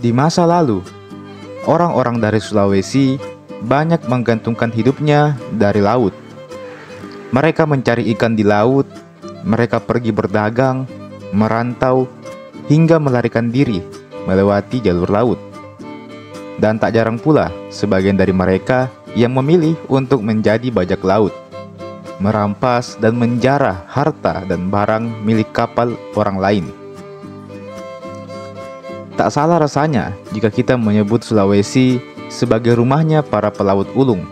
Di masa lalu, orang-orang dari Sulawesi banyak menggantungkan hidupnya dari laut. Mereka mencari ikan di laut, mereka pergi berdagang, merantau, hingga melarikan diri melewati jalur laut. Dan tak jarang pula sebagian dari mereka yang memilih untuk menjadi bajak laut, merampas dan menjarah harta dan barang milik kapal orang lain. Tak salah rasanya jika kita menyebut Sulawesi sebagai rumahnya para pelaut ulung.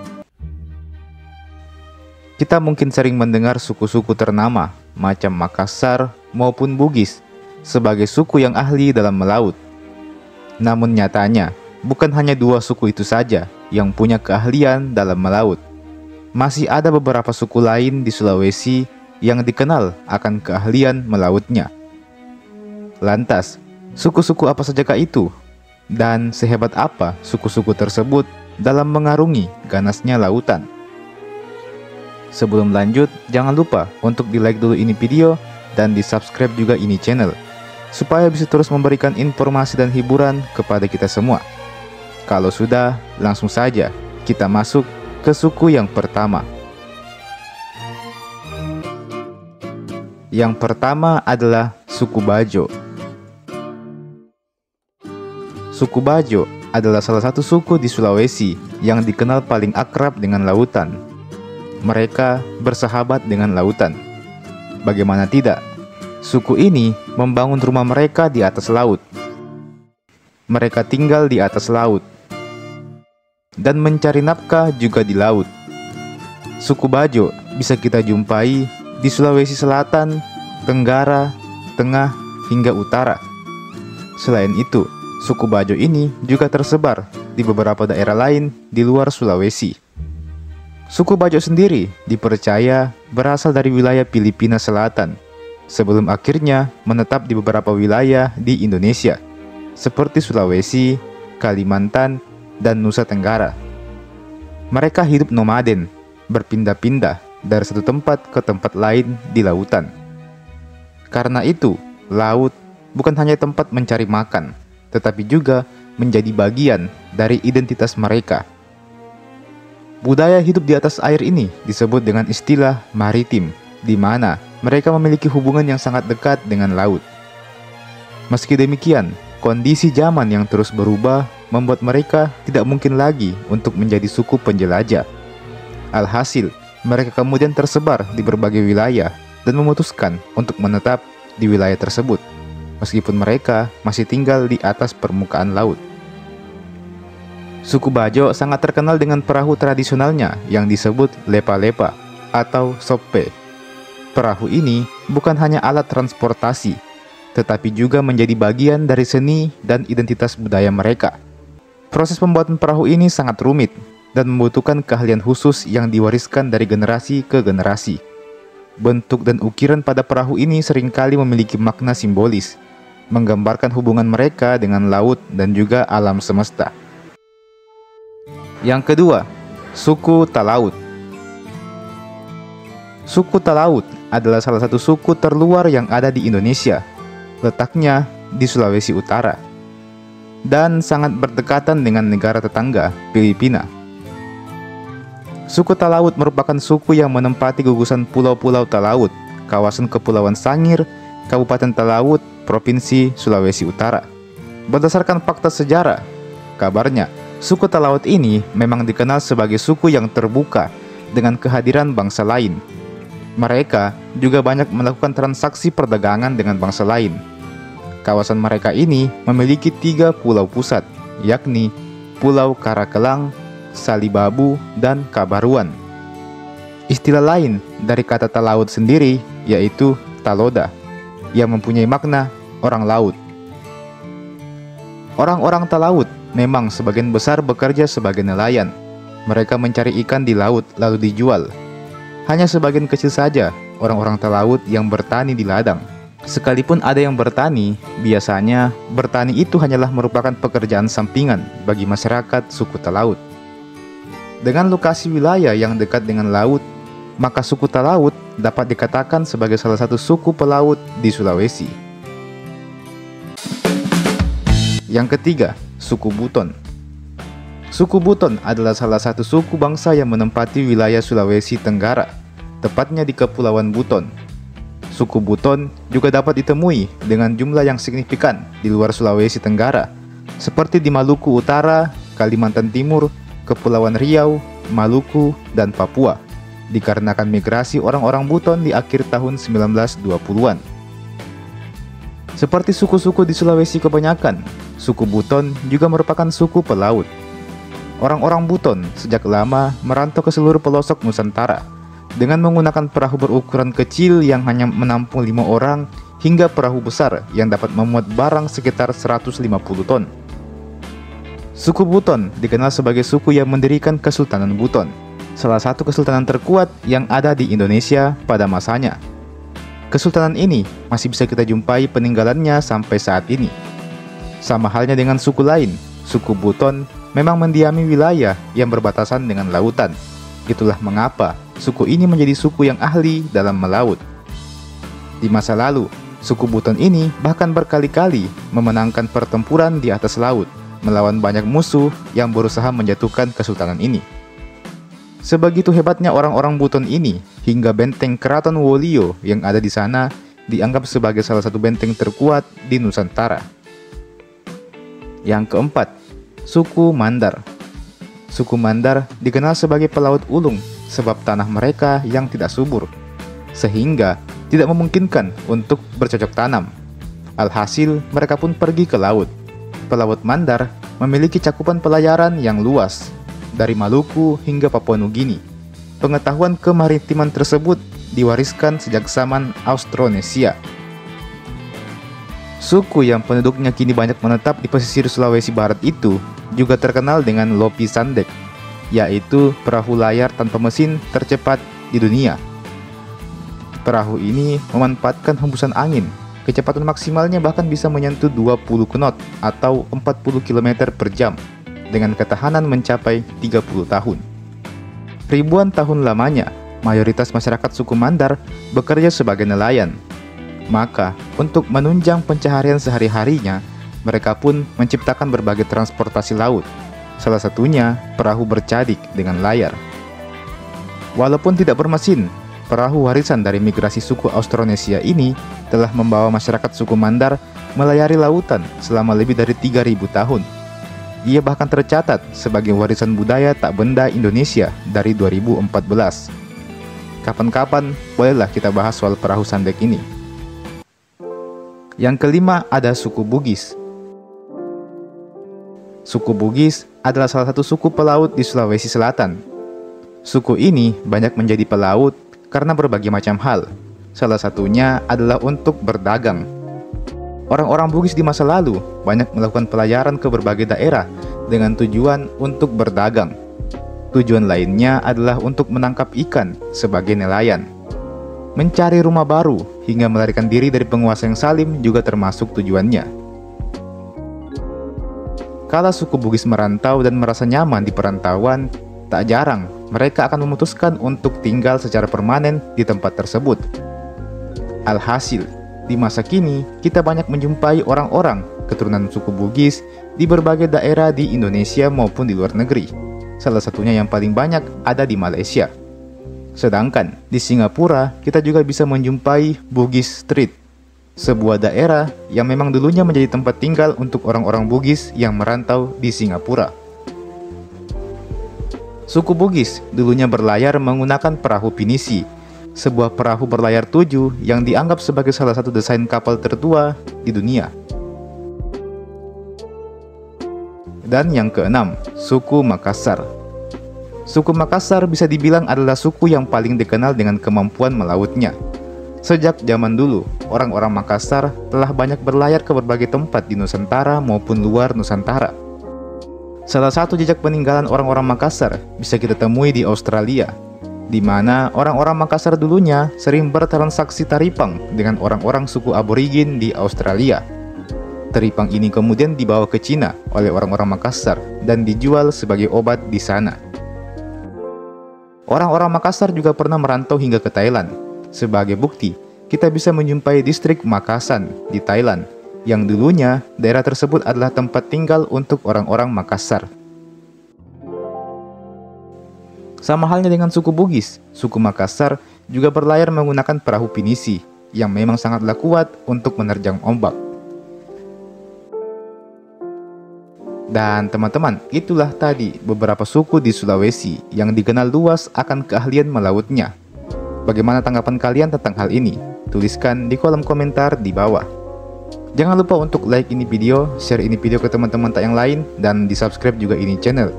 Kita mungkin sering mendengar suku-suku ternama macam Makassar maupun Bugis sebagai suku yang ahli dalam melaut. Namun nyatanya, bukan hanya dua suku itu saja yang punya keahlian dalam melaut. Masih ada beberapa suku lain di Sulawesi yang dikenal akan keahlian melautnya. Lantas, suku-suku apa sajakah itu? Dan sehebat apa suku-suku tersebut dalam mengarungi ganasnya lautan? Sebelum lanjut, jangan lupa untuk di-like dulu ini video dan di-subscribe juga ini channel, supaya bisa terus memberikan informasi dan hiburan kepada kita semua. Kalau sudah, langsung saja kita masuk ke suku yang pertama. Yang pertama adalah suku Bajo. Suku Bajo adalah salah satu suku di Sulawesi yang dikenal paling akrab dengan lautan. Mereka bersahabat dengan lautan. Bagaimana tidak, suku ini membangun rumah mereka di atas laut. Mereka tinggal di atas laut dan mencari nafkah juga di laut. Suku Bajo bisa kita jumpai di Sulawesi Selatan, Tenggara, Tengah, hingga Utara. Selain itu, suku Bajo ini juga tersebar di beberapa daerah lain di luar Sulawesi. Suku Bajo sendiri dipercaya berasal dari wilayah Filipina Selatan, sebelum akhirnya menetap di beberapa wilayah di Indonesia, seperti Sulawesi, Kalimantan, dan Nusa Tenggara. Mereka hidup nomaden, berpindah-pindah dari satu tempat ke tempat lain di lautan. Karena itu, laut bukan hanya tempat mencari makan, tetapi juga menjadi bagian dari identitas mereka. Budaya hidup di atas air ini disebut dengan istilah maritim, di mana mereka memiliki hubungan yang sangat dekat dengan laut. Meski demikian, kondisi zaman yang terus berubah membuat mereka tidak mungkin lagi untuk menjadi suku penjelajah. Alhasil, mereka kemudian tersebar di berbagai wilayah dan memutuskan untuk menetap di wilayah tersebut, meskipun mereka masih tinggal di atas permukaan laut. Suku Bajo sangat terkenal dengan perahu tradisionalnya yang disebut lepa-lepa atau sope. Perahu ini bukan hanya alat transportasi, tetapi juga menjadi bagian dari seni dan identitas budaya mereka. Proses pembuatan perahu ini sangat rumit dan membutuhkan keahlian khusus yang diwariskan dari generasi ke generasi. Bentuk dan ukiran pada perahu ini seringkali memiliki makna simbolis, menggambarkan hubungan mereka dengan laut dan juga alam semesta. Yang kedua, suku Talaut. Suku Talaut adalah salah satu suku terluar yang ada di Indonesia, letaknya di Sulawesi Utara, dan sangat berdekatan dengan negara tetangga, Filipina. Suku Talaut merupakan suku yang menempati gugusan Pulau-Pulau Talaut, kawasan Kepulauan Sangir, Kabupaten Talaut, Provinsi Sulawesi Utara. Berdasarkan fakta sejarah, kabarnya suku Talaut ini memang dikenal sebagai suku yang terbuka dengan kehadiran bangsa lain. Mereka juga banyak melakukan transaksi perdagangan dengan bangsa lain. Kawasan mereka ini memiliki 3 pulau pusat, yakni Pulau Karakelang, Salibabu, dan Kabaruan. Istilah lain dari kata Talaut sendiri yaitu Taloda, yang mempunyai makna orang laut. Orang-orang Talaut memang sebagian besar bekerja sebagai nelayan. Mereka mencari ikan di laut lalu dijual. Hanya sebagian kecil saja orang-orang Talaut yang bertani di ladang. Sekalipun ada yang bertani, biasanya bertani itu hanyalah merupakan pekerjaan sampingan bagi masyarakat suku Talaut. Dengan lokasi wilayah yang dekat dengan laut, maka suku Talaut dapat dikatakan sebagai salah satu suku pelaut di Sulawesi. Yang ketiga, suku Buton. Suku Buton adalah salah satu suku bangsa yang menempati wilayah Sulawesi Tenggara, tepatnya di Kepulauan Buton. Suku Buton juga dapat ditemui dengan jumlah yang signifikan di luar Sulawesi Tenggara, seperti di Maluku Utara, Kalimantan Timur, Kepulauan Riau, Maluku, dan Papua, dikarenakan migrasi orang-orang Buton di akhir tahun 1920-an. Seperti suku-suku di Sulawesi kebanyakan, suku Buton juga merupakan suku pelaut. Orang-orang Buton sejak lama merantau ke seluruh pelosok Nusantara dengan menggunakan perahu berukuran kecil yang hanya menampung 5 orang hingga perahu besar yang dapat memuat barang sekitar 150 ton. Suku Buton dikenal sebagai suku yang mendirikan Kesultanan Buton, salah satu kesultanan terkuat yang ada di Indonesia pada masanya. Kesultanan ini masih bisa kita jumpai peninggalannya sampai saat ini. Sama halnya dengan suku lain, suku Buton memang mendiami wilayah yang berbatasan dengan lautan. Itulah mengapa suku ini menjadi suku yang ahli dalam melaut. Di masa lalu, suku Buton ini bahkan berkali-kali memenangkan pertempuran di atas laut melawan banyak musuh yang berusaha menjatuhkan kesultanan ini. Sebegitu hebatnya orang-orang Buton ini, hingga benteng Keraton Wolio yang ada di sana dianggap sebagai salah satu benteng terkuat di Nusantara. Yang keempat, suku Mandar. Suku Mandar dikenal sebagai pelaut ulung sebab tanah mereka yang tidak subur, sehingga tidak memungkinkan untuk bercocok tanam. Alhasil, mereka pun pergi ke laut. Pelaut Mandar memiliki cakupan pelayaran yang luas, dari Maluku hingga Papua Nugini. Pengetahuan kemaritiman tersebut diwariskan sejak zaman Austronesia. Suku yang penduduknya kini banyak menetap di pesisir Sulawesi Barat itu juga terkenal dengan Lopi Sandek, yaitu perahu layar tanpa mesin tercepat di dunia. Perahu ini memanfaatkan hembusan angin. Kecepatan maksimalnya bahkan bisa menyentuh 20 knot atau 40 km per jam, dengan ketahanan mencapai 30 tahun. Ribuan tahun lamanya, mayoritas masyarakat suku Mandar bekerja sebagai nelayan. Maka, untuk menunjang pencaharian sehari-harinya, mereka pun menciptakan berbagai transportasi laut, salah satunya perahu bercadik dengan layar. Walaupun tidak bermesin, perahu warisan dari migrasi suku Austronesia ini telah membawa masyarakat suku Mandar melayari lautan selama lebih dari 3.000 tahun. Ia bahkan tercatat sebagai warisan budaya tak benda Indonesia dari 2014. Kapan-kapan bolehlah kita bahas soal perahu Sandek ini. Yang kelima ada suku Bugis. Suku Bugis adalah salah satu suku pelaut di Sulawesi Selatan. Suku ini banyak menjadi pelaut karena berbagai macam hal. Salah satunya adalah untuk berdagang. Orang-orang Bugis di masa lalu banyak melakukan pelayaran ke berbagai daerah dengan tujuan untuk berdagang. Tujuan lainnya adalah untuk menangkap ikan sebagai nelayan. Mencari rumah baru hingga melarikan diri dari penguasa yang zalim juga termasuk tujuannya. Kala suku Bugis merantau dan merasa nyaman di perantauan, tak jarang mereka akan memutuskan untuk tinggal secara permanen di tempat tersebut. Alhasil, di masa kini kita banyak menjumpai orang-orang keturunan suku Bugis di berbagai daerah di Indonesia maupun di luar negeri. Salah satunya yang paling banyak ada di Malaysia. Sedangkan di Singapura kita juga bisa menjumpai Bugis Street, sebuah daerah yang memang dulunya menjadi tempat tinggal untuk orang-orang Bugis yang merantau di Singapura. Suku Bugis dulunya berlayar menggunakan perahu pinisi, sebuah perahu berlayar 7 yang dianggap sebagai salah satu desain kapal tertua di dunia. Dan yang keenam, suku Makassar. Suku Makassar bisa dibilang adalah suku yang paling dikenal dengan kemampuan melautnya. Sejak zaman dulu, orang-orang Makassar telah banyak berlayar ke berbagai tempat di Nusantara maupun luar Nusantara. Salah satu jejak peninggalan orang-orang Makassar bisa kita temui di Australia, di mana orang-orang Makassar dulunya sering bertransaksi taripang dengan orang-orang suku aborigin di Australia. Taripang ini kemudian dibawa ke Cina oleh orang-orang Makassar dan dijual sebagai obat di sana. Orang-orang Makassar juga pernah merantau hingga ke Thailand. Sebagai bukti, kita bisa menjumpai distrik Makassan di Thailand, yang dulunya daerah tersebut adalah tempat tinggal untuk orang-orang Makassar. Sama halnya dengan suku Bugis, suku Makassar juga berlayar menggunakan perahu pinisi yang memang sangatlah kuat untuk menerjang ombak. Dan teman-teman, itulah tadi beberapa suku di Sulawesi yang dikenal luas akan keahlian melautnya. Bagaimana tanggapan kalian tentang hal ini? Tuliskan di kolom komentar di bawah. Jangan lupa untuk like ini video, share ini video ke teman-teman yang lain, dan di subscribe juga ini channel.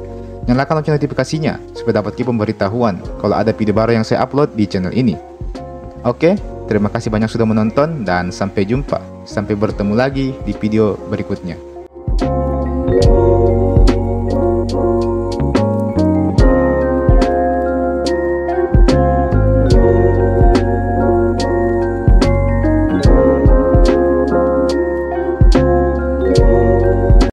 Nyalakan lonceng notifikasinya supaya dapat pemberitahuan kalau ada video baru yang saya upload di channel ini. Oke, terima kasih banyak sudah menonton dan sampai jumpa. Sampai bertemu lagi di video berikutnya.